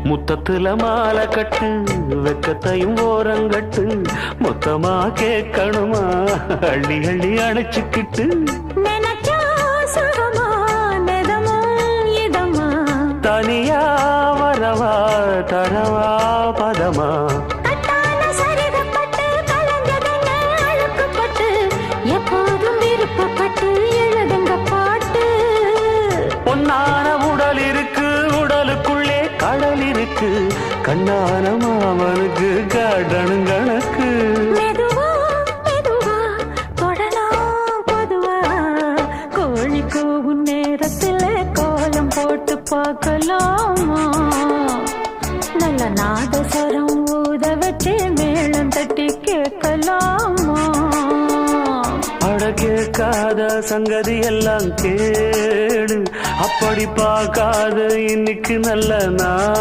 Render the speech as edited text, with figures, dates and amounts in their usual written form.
முத்தத்துல மாலை கட்டு வெக்கத்தையும் ஓரங்கட்டு மொத்தமா கேட்கணுமா அள்ளி அள்ளி அணைச்சுக்கிட்டு தனியா வரவா தரவா பதமா எப்போதும் விருப்பப்பட்டு எழுதுங்க பாட்டு பொன்னான உடல் இருக்கு உடலுக்குள்ளே கடல் இருக்கு கண்ணான மாமனுக்கு காடணும் கணக்கு மெதுவா மெதுவா தொடலாம் பொதுவா கோழி கூவும் நேரத்தில் கோலம் போட்டு பார்க்கலாமா நல்ல நாதஸ்வரம் ஊத வச்சு மேளம் தட்டி கேட்கலாமா அட கேட்காத சங்கதி எல்லாம் கேடு அப்படி பார்க்காத இன்னைக்கு நல்ல நாள்